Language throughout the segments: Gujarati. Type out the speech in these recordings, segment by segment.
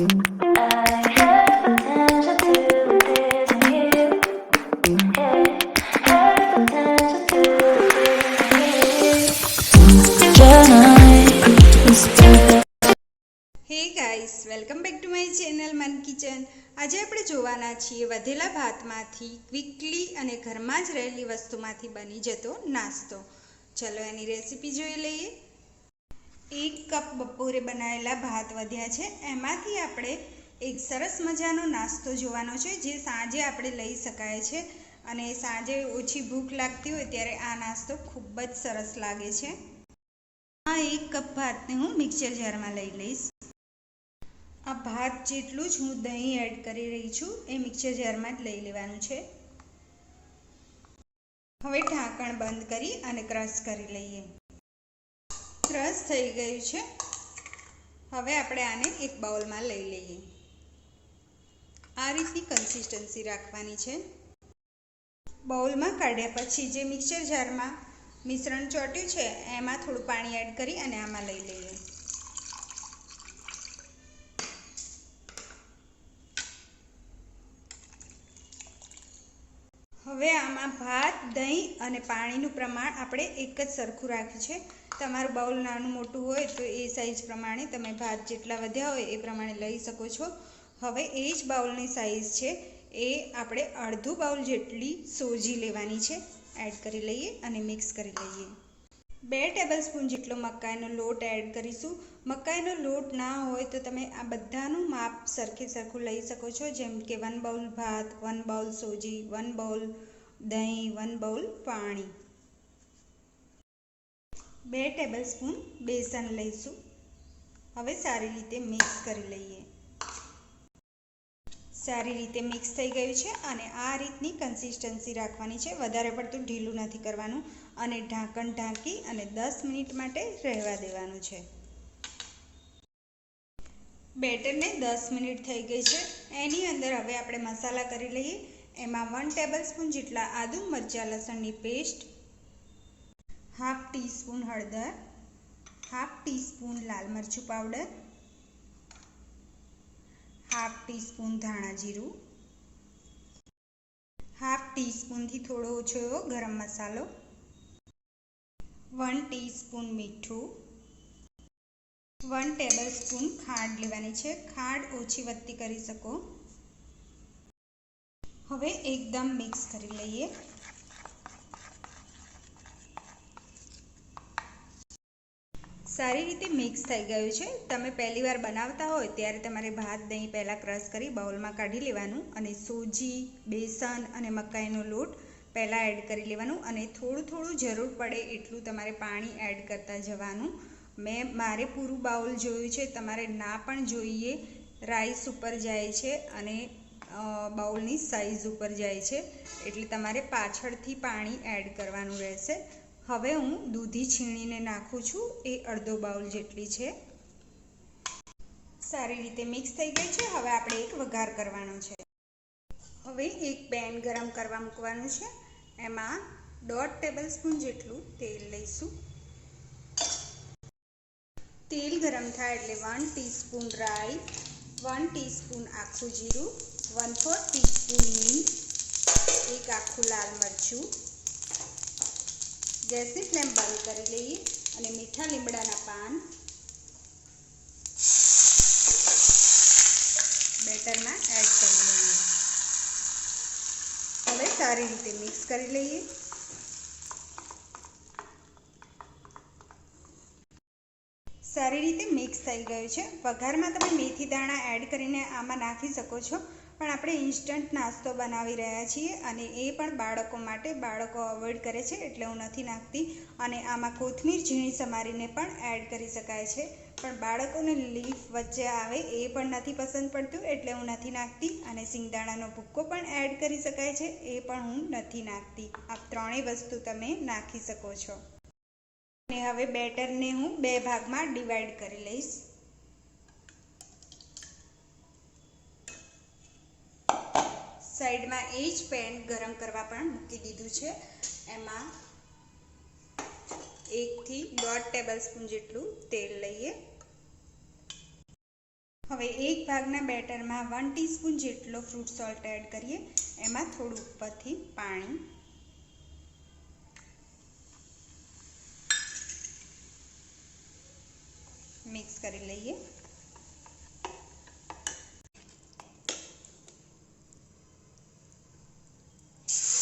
હે guys, welcome back to my channel મન કિચન. આજે આપણે જોવાના છીએ વધેલા ભાતમાંથી ક્વિકલી અને ઘરમાં જ રહેલી વસ્તુમાંથી બની જતો નાસ્તો. ચલો એની રેસીપી જોઈ લઈએ. 1 કપ બપોરે બનાવેલા ભાત વધ્યા છે. એમાંથી આપણે એક સરસ મજાનો નાસ્તો જોવાનો છે જે સાંજે આપણે લઈ શકાય છે અને સાંજે ઓછી ભૂખ લાગતી હોય ત્યારે આ નાસ્તો ખૂબ જ સરસ લાગે છે. આ 1 કપ ભાતને હું મિક્સર જારમાં લઈ લઈશ. આ ભાત જેટલું જ હું દહીં એડ કરી રહી છું, એ મિક્સર જારમાં જ લઈ લેવાનું છે. હવે ઢાંકણ બંધ કરી અને ક્રશ કરી લઈએ. ક્રશ થઈ ગયું છે. હવે આપણે આને એક બાઉલમાં લઈ લઈએ. આ રીતની કન્સિસ્ટન્સી રાખવાની છે. બાઉલમાં કાઢ્યા પછી જે મિક્સર જારમાં મિશ્રણ ચોટ્યું છે એમાં થોડું પાણી એડ કરી અને આમાં લઈ લઈએ. હવે આમાં ભાત, દહીં અને પાણીનું પ્રમાણ આપણે એક જ સરખું રાખ્યું છે. તમારું બાઉલ નાનું મોટું હોય તો એ સાઈઝ પ્રમાણે તમે ભાત જેટલા વધ્યા હોય એ પ્રમાણે લઈ શકો છો. હવે એ જ બાઉલની સાઈઝ છે એ આપણે અડધું બાઉલ જેટલી સોજી લેવાની છે. એડ કરી લઈએ અને મિક્સ કરી લઈએ. 2 ટેબલસ્પૂન જેટલો મકાઈનો લોટ એડ કરીશું. મકાઈનો લોટ ના હોય તો તમે આ બધાનું માપ સરખું લઈ શકો છો, જેમ કે 1 બાઉલ ભાત, 1 બાઉલ સોજી, 1 બાઉલ દહીં, 1 બાઉલ પાણી. 2 ટેબલસ્પૂન બેસન લઈશું. હવે સારી રીતે મિક્સ કરી લઈએ. સારી રીતે મિક્સ થઈ ગયું છે અને આ રીતની કન્સિસ્ટન્સી રાખવાની છે. વધારે પડતું ઢીલું નથી કરવાનું અને ઢાંકણ ઢાંકી અને 10 મિનિટ માટે રહેવા દેવાનું છે. બેટરને 10 મિનિટ થઈ ગઈ છે. એની અંદર હવે આપણે મસાલા કરી લઈએ. એમાં 1 ટેબલસ્પૂન જેટલા આદુ મરચાં લસણની પેસ્ટ, 1/2 ટીસ્પૂન હળદર, 1/2 ટીસ્પૂન લાલ મરચું પાવડર, 1/2 ટીસ્પૂન ધાણા જીરું, 1/2 ટીસ્પૂનથી થોડો ઓછો એવો ગરમ મસાલો, 1 ટીસ્પૂન મીઠું, 1 ટેબલસ્પૂન ખાંડ લેવાની છે. ખાંડ ઓછી વધતી કરી શકો. હવે એકદમ મિક્સ કરી લઈએ. સારી રીતે મિક્સ થઈ ગયું છે. તમે પહેલીવાર બનાવતા હોય ત્યારે તમારે ભાત, દહીં પહેલાં ક્રશ કરી બાઉલમાં કાઢી લેવાનું અને સોજી, બેસન અને મકાઈનો લોટ પહેલાં એડ કરી લેવાનું અને થોડું જરૂર પડે એટલું તમારે પાણી એડ કરતા જવાનું. મારે પૂરું બાઉલ જોયું છે, તમારે ના પણ જોઈએ. રાઈસ ઉપર જાય છે અને બાઉલની સાઈઝ ઉપર જાય છે, એટલે તમારે પાછળથી પાણી એડ કરવાનું રહેશે. હવે હું દૂધી છીણીને નાખું છું, એ અડધો બાઉલ જેટલી છે. સારી રીતે મિક્સ થઈ ગઈ છે. હવે આપણે એક વઘાર કરવાનો છે. હવે એક પેન ગરમ કરવા મૂકવાનું છે. એમાં 1.5 ટેબલસ્પૂન જેટલું તેલ લઈશું. તેલ ગરમ થાય એટલે 1 ટીસ્પૂન રાઈ, 1 ટીસ્પૂન આખું જીરું, 1/4 ટીસ્પૂન હિંગ, 1 આખું લાલ મરચું. ગેસની ફ્લેમ બંધ કરી લઈએ અને મીઠા લીમડાના પાન બેટરમાં એડ કરી લઈએ. હવે સારી રીતે મિક્સ કરી લઈએ. સારી રીતે મિક્સ થઈ ગયું છે. વઘારમાં તમે મેથી દાણા એડ કરીને આમાં નાખી શકો છો, પણ આપણે ઇન્સ્ટન્ટ નાસ્તો બનાવી રહ્યા છીએ અને એ પણ બાળકો માટે. બાળકો અવોઇડ કરે છે એટલે હું નથી નાખતી. અને આમાં કોથમીર ઝીણી સમારીને પણ એડ કરી શકાય છે, પણ બાળકોને લીફ વચ્ચે આવે એ પણ નથી પસંદ પડતું એટલે હું નથી નાખતી. અને સિંગદાણાનો ભૂક્કો પણ એડ કરી શકાય છે, એ પણ હું નથી નાખતી. આ ત્રણેય વસ્તુ તમે નાખી શકો છો. અને હવે બેટરને હું 2 ભાગમાં ડિવાઈડ કરી લઈશ. સાઈડમાં એ જ પેન ગરમ કરવા પણ મૂકી દીધું છે. એમાં 1 થી 1.5 ટેબલસ્પૂન જેટલું તેલ લઈએ. હવે 1 ભાગના બેટરમાં 1 ટીસ્પૂન જેટલો ફ્રૂટ સોલ્ટ એડ કરીએ. એમાં થોડું ઉપરથી પાણી, મિક્સ કરી લઈએ.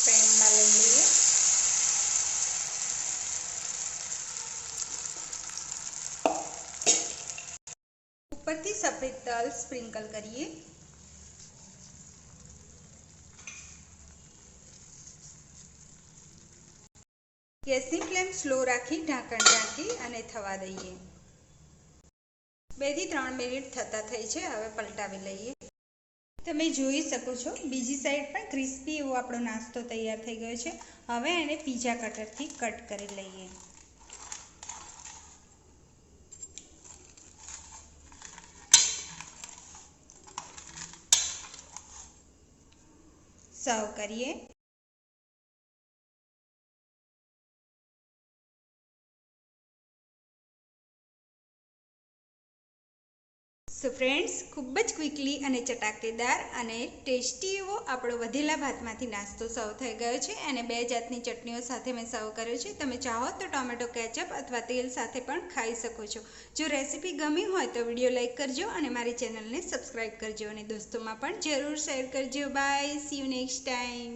પેનમાં લઈ લઈએ. ઉપરથી સફેદ તલ સ્પ્રિંકલ કરીએ. ગેસની ફ્લેમ સ્લો રાખી ઢાંકણ ઢાંકી અને થવા દઈએ. 2 થી 3 મિનિટ થતા થઈ છે. હવે પલટાવી લઈએ. તમે જોઈ શકો છો બીજી સાઈડ પણ ક્રિસ્પી એવો આપણો નાસ્તો તૈયાર થઈ ગયો છે. હવે એને પીઝા કટરથી કટ કરી લઈએ. સર્વ કરીએ. સો ફ્રેન્ડ્સ, ખૂબ જ ક્વિકલી અને ચટાકેદાર અને ટેસ્ટી એવો આપણો વધેલા ભાતમાંથી નાસ્તો સર્વ થઈ ગયો છે. અને 2 જાતની ચટણીઓ સાથે મેં સર્વ કર્યો છે. તમે ચાહો તો ટોમેટો કેચઅપ અથવા તેલ સાથે પણ ખાઈ શકો છો. જો રેસીપી ગમી હોય તો વિડીયો લાઈક કરજો અને મારી ચેનલને સબસ્ક્રાઈબ કરજો અને દોસ્તોમાં પણ જરૂર શેર કરજો. Bye, see you next time.